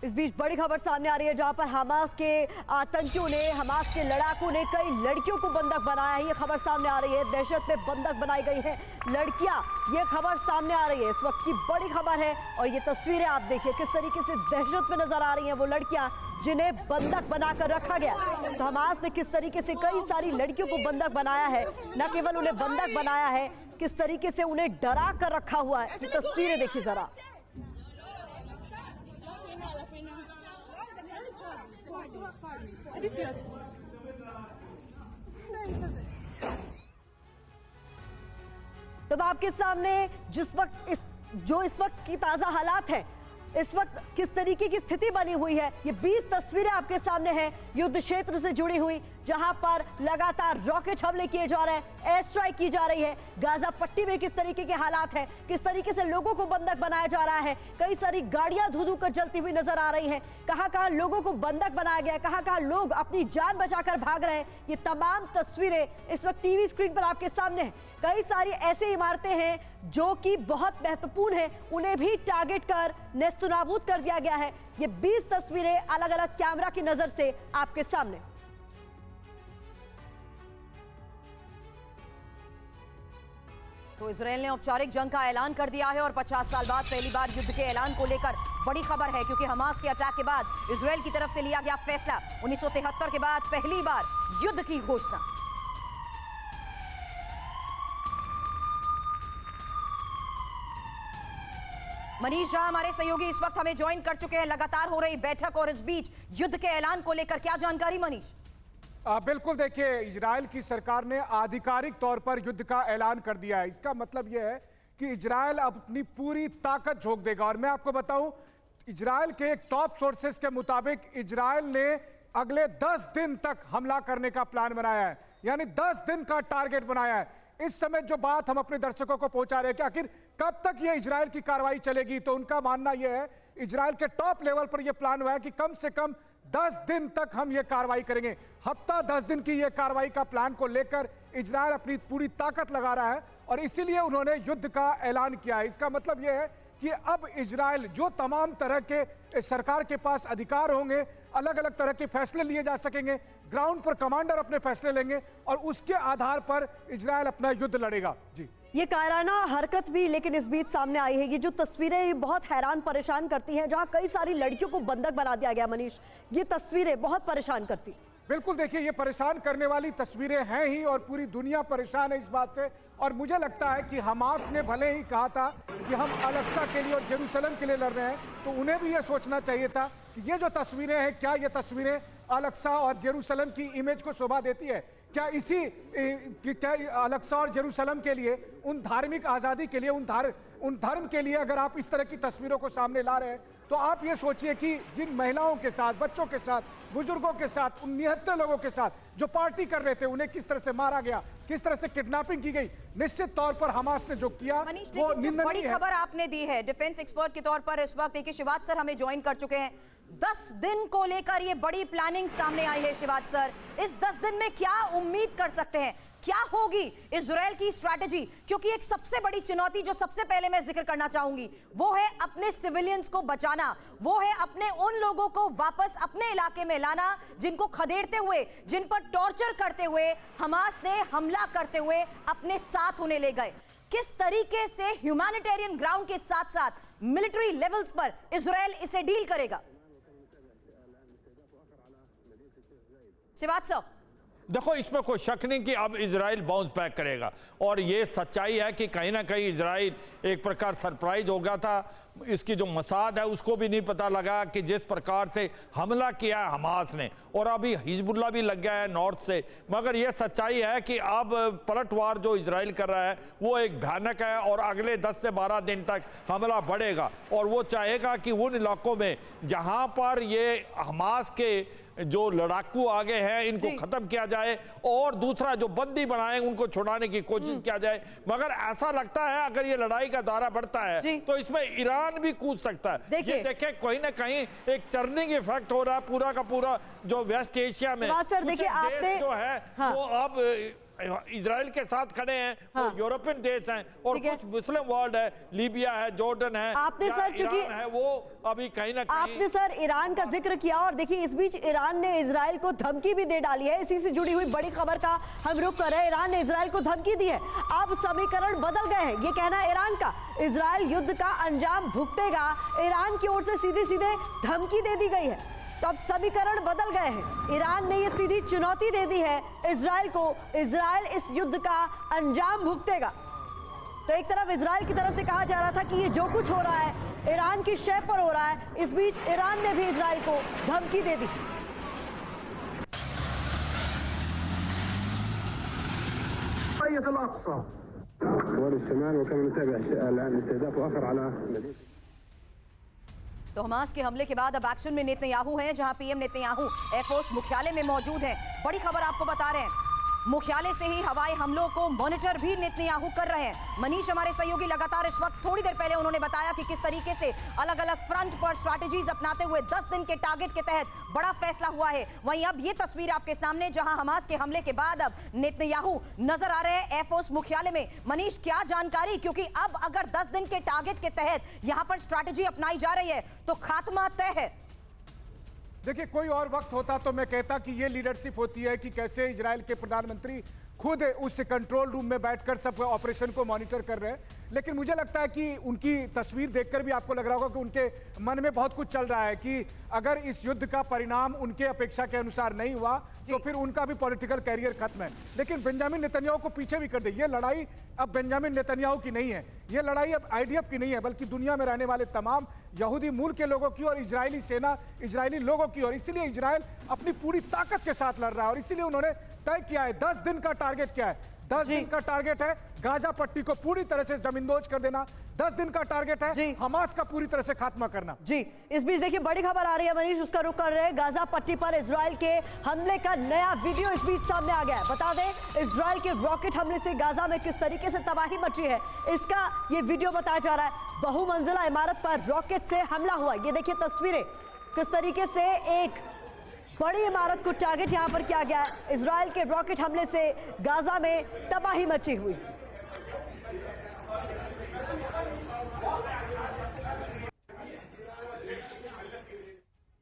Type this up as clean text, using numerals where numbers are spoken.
इस बीच बड़ी खबर सामने आ रही है जहां पर हमास के आतंकियों ने, हमास के लड़ाकों ने कई लड़कियों को बंधक बनाया है। ये खबर सामने आ रही है, दहशत में बंधक बनाई गई है लड़कियां। ये खबर सामने आ रही है, इस वक्त की बड़ी खबर है। और ये तस्वीरें आप देखिए किस तरीके से दहशत में नजर आ रही हैं वो लड़कियां जिन्हें बंधक बनाकर रखा गया। तो हमास ने किस तरीके से कई सारी लड़कियों को बंधक बनाया है, न केवल उन्हें बंधक बनाया है, किस तरीके से उन्हें डरा कर रखा हुआ है। ये तस्वीरें देखिए जरा। तब आपके सामने इस वक्त की ताजा हालात है, इस वक्त किस तरीके की स्थिति बनी हुई है, ये 20 तस्वीरें आपके सामने हैं युद्ध क्षेत्र से जुड़ी हुई, जहां पर लगातार रॉकेट हमले किए जा रहे हैं, एयर स्ट्राइक की जा रही है। गाजा पट्टी में किस तरीके के हालात हैं, किस तरीके से लोगों को बंधक बनाया जा रहा है। कई सारी गाड़ियां धू-धू कर जलती हुई नजर आ रही हैं। कहां-कहां लोगों को बंधक बनाया गया, कहां-कहां लोग अपनी जान बचाकर भाग रहे हैं। ये तमाम तस्वीरें इस वक्त टीवी स्क्रीन पर आपके सामने हैं। कई सारी ऐसी इमारतें हैं जो कि बहुत महत्वपूर्ण हैं, उन्हें भी टारगेट कर नेस्तनाबूद कर दिया गया है। ये 20 तस्वीरें अलग अलग कैमरा की नजर से आपके सामने। तो इजरायल ने औपचारिक जंग का ऐलान कर दिया है और 50 साल बाद पहली बार युद्ध के ऐलान को लेकर बड़ी खबर है, क्योंकि हमास के अटैक के बाद इजरायल की तरफ से लिया गया फैसला। 1973 के बाद पहली बार युद्ध की घोषणा। मनीष झा हमारे सहयोगी इस वक्त हमें ज्वाइन कर चुके हैं। लगातार हो रही बैठक और इस बीच युद्ध के ऐलान को लेकर क्या जानकारी मनीष? बिल्कुल, देखिए इजरायल की सरकार ने आधिकारिक तौर पर युद्ध का ऐलान कर दिया है। इसका मतलब यह है कि इजरायल अब अपनी पूरी ताकत झोंक देगा। और मैं आपको बताऊं, इजरायल के एक टॉप सोर्सेस के मुताबिक इजरायल ने अगले 10 दिन तक हमला करने का प्लान बनाया है, यानी 10 दिन का टारगेट बनाया है। इस समय जो बात हम अपने दर्शकों को पहुंचा रहे हैं कि आखिर कब तक ये इजरायल की कार्रवाई चलेगी, तो उनका मानना यह है, इजरायल के टॉप लेवल पर यह प्लान हुआ है कि कम से कम 10 दिन तक हम ये कार्रवाई करेंगे। हफ्ता 10 दिन की ये कार्रवाई का प्लान को लेकर इजरायल अपनी पूरी ताकत लगा रहा है और इसीलिए उन्होंने युद्ध का ऐलान किया है। इसका मतलब यह है कि अब इजरायल जो तमाम तरह के सरकार के पास अधिकार होंगे, अलग अलग तरह के फैसले लिए जा सकेंगे, ग्राउंड पर कमांडर अपने फैसले लेंगे और उसके आधार पर इजरायल अपना युद्ध लड़ेगा। जी, ये कायराना हरकत भी लेकिन इस बीच सामने आई है। ये जो तस्वीरें बहुत हैरान परेशान करती हैं, जहां कई सारी लड़कियों को बंधक बना दिया गया। मनीष, ये तस्वीरें बहुत परेशान करती। बिल्कुल, देखिए ये परेशान करने वाली तस्वीरें हैं ही और पूरी दुनिया परेशान है इस बात से। और मुझे लगता है कि हमास ने भले ही कहा था कि हम अल-अक्सा के लिए और जेरूसलम के लिए लड़ रहे हैं, तो उन्हें भी ये सोचना चाहिए था कि ये जो तस्वीरें हैं, क्या ये तस्वीरें अल-अक्सा और जेरूसलम की इमेज को शोभा देती है? क्या क्या अल-अक्सा और जेरूसलम के लिए, उन धार्मिक आज़ादी के लिए, उन धर्म के लिए अगर आप इस तरह की तस्वीरों को सामने ला रहे हैं, तो आप ये सोचिए कि जिन महिलाओं के साथ, बच्चों के साथ, बुजुर्गों के साथ, उन निहत्थे लोगों के साथ जो पार्टी कर रहे थे, उन्हें किस तरह से मारा गया, किस तरह से किडनैपिंग की गई। निश्चित तौर पर हमास ने जो किया वो निंदनीय है। बड़ी खबर आपने दी है डिफेंस एक्सपर्ट के तौर पर इस वक्त। देखिए शिवाज सर हमें ज्वाइन कर चुके हैं। 10 दिन को लेकर ये बड़ी प्लानिंग सामने आई है। शिवाज सर, इस 10 दिन में क्या उम्मीद कर सकते हैं, क्या होगी इजरायल की स्ट्रैटेजी? क्योंकि एक सबसे बड़ी चुनौती जो सबसे पहले मैं जिक्र करना चाहूंगी वो है अपने सिविलियंस को बचाना, वो है अपने उन लोगों को वापस अपने इलाके में लाना जिनको खदेड़ते हुए, जिन पर टॉर्चर करते हुए हमास ने हमला करते हुए अपने साथ उन्हें ले गए। किस तरीके से ह्यूमैनिटेरियन ग्राउंड के साथ साथ मिलिट्री लेवल्स पर इजरायल इसे डील करेगा? शिवाज सर, देखो, इसमें कोई शक नहीं कि अब इजराइल बाउंस बैक करेगा और ये सच्चाई है कि कहीं ना कहीं इजराइल एक प्रकार सरप्राइज हो गया था। इसकी जो मसाद है उसको भी नहीं पता लगा कि जिस प्रकार से हमला किया है हमास ने, और अभी हिजबुल्लाह भी लग गया है नॉर्थ से। मगर यह सच्चाई है कि अब पलटवार जो इजराइल कर रहा है वो एक भयानक है और अगले 10 से 12 दिन तक हमला बढ़ेगा और वो चाहेगा कि उन इलाकों में जहां पर ये हमास के जो लड़ाकू आगे हैं इनको खत्म किया जाए और दूसरा जो बंदी बनाए उनको छुड़ाने की कोशिश किया जाए। मगर ऐसा लगता है अगर ये लड़ाई का दायरा बढ़ता है तो इसमें ईरान भी कूद सकता है। ये देखें, कहीं ना कहीं एक चर्निंग इफेक्ट हो रहा है पूरा का पूरा जो वेस्ट एशिया में सर, देखिए आपने जो है वो अब इजराइल के साथ खड़े हैं वो यूरोपियन देश हैं और कुछ मुस्लिम वर्ल्ड है, लीबिया है, जॉर्डन है, आपने सर चूंकि ईरान है, वो अभी कहीं ना कहीं आपने सर ईरान का जिक्र किया और देखिए इस बीच ईरान ने इजराइल को धमकी भी दे डाली है। इसी से जुड़ी हुई बड़ी खबर का हम रुख कर रहे हैं। ईरान ने इजराइल को धमकी दी है। अब समीकरण बदल गए हैं, ये कहना है ईरान का। इजराइल युद्ध का अंजाम भुगतेगा, ईरान की ओर से सीधे सीधे धमकी दे दी गई है। तो अब समीकरण बदल गए हैं। ईरान ने ये सीधी चुनौती दे दी है इजराइल को, इजराइल इस युद्ध का अंजाम भुगतेगा। तो एक तरफ इजराइल की तरफ से कहा जा रहा था कि ये जो कुछ हो रहा है ईरान की शय पर हो रहा है, इस बीच ईरान ने भी इजराइल को धमकी दे दी। तो हमास के हमले के बाद अब एक्शन में नेतन्याहू हैं, जहां पीएम नेतन्याहू एयरफोर्स मुख्यालय में मौजूद हैं। बड़ी खबर आपको बता रहे हैं, मुख्यालय से ही हवाई हमलों को मॉनिटर भी नेतन्याहू कर रहे हैं। मनीष हमारे सहयोगी लगातार इस वक्त थोड़ी देर पहले उन्होंने बताया कि किस तरीके से अलग अलग फ्रंट पर स्ट्रैटेजीज अपनाते हुए 10 दिन के टारगेट के तहत बड़ा फैसला हुआ है। वहीं अब ये तस्वीर आपके सामने, जहां हमास के हमले के बाद अब नेतन्याहू नजर आ रहे हैं एयरफोर्स मुख्यालय में। मनीष, क्या जानकारी, क्योंकि अब अगर 10 दिन के टारगेट के तहत यहां पर स्ट्रैटेजी अपनाई जा रही है तो खात्मा तय है। देखिए, कोई और वक्त होता तो मैं कहता कि ये लीडरशिप होती है कि कैसे इजराइल के प्रधानमंत्री खुद उस कंट्रोल रूम में बैठकर सब ऑपरेशन को मॉनिटर कर रहे हैं। लेकिन मुझे लगता है कि उनकी तस्वीर देखकर भी आपको लग रहा होगा कि उनके मन में बहुत कुछ चल रहा है कि अगर इस युद्ध का परिणाम उनके अपेक्षा के अनुसार नहीं हुआ तो फिर उनका भी पॉलिटिकल कैरियर खत्म है। लेकिन बेंजामिन नेतन्याहू को पीछे भी कर दे, ये लड़ाई अब बेंजामिन नेतन्याहू की नहीं है, ये लड़ाई अब आईडीएफ की नहीं है, बल्कि दुनिया में रहने वाले तमाम यहूदी मूल के लोगों की और इजरायली सेना, इजरायली लोगों की। और इसीलिए इजराइल अपनी पूरी ताकत के साथ लड़ रहा है और इसीलिए उन्होंने तय किया है 10 दिन का टारगेट क्या है। 10 दिन का टारगेट है गाजा पट्टी को पूरी तरह से जमींदोज कर देना। 10 दिन का टारगेट है हमास का पूरी तरह से खात्मा करना। जी, इस बीच देखिए बड़ी खबर आ रही है मनीष, उसका रुख कर रहे हैं। गाजा पट्टी पर इजराइल के हमले का नया वीडियो इस बीच सामने आ गया है। बता दें इजराइल के रॉकेट हमले से गाजा में किस तरीके से तबाही मची है, इसका ये वीडियो बताया जा रहा है। बहुमंजिला इमारत पर रॉकेट से हमला हुआ, ये देखिए तस्वीरें, किस तरीके से एक बड़ी इमारत को टारगेट यहां पर किया गया है। इजराइल के रॉकेट हमले से गाजा में तबाही मची हुई।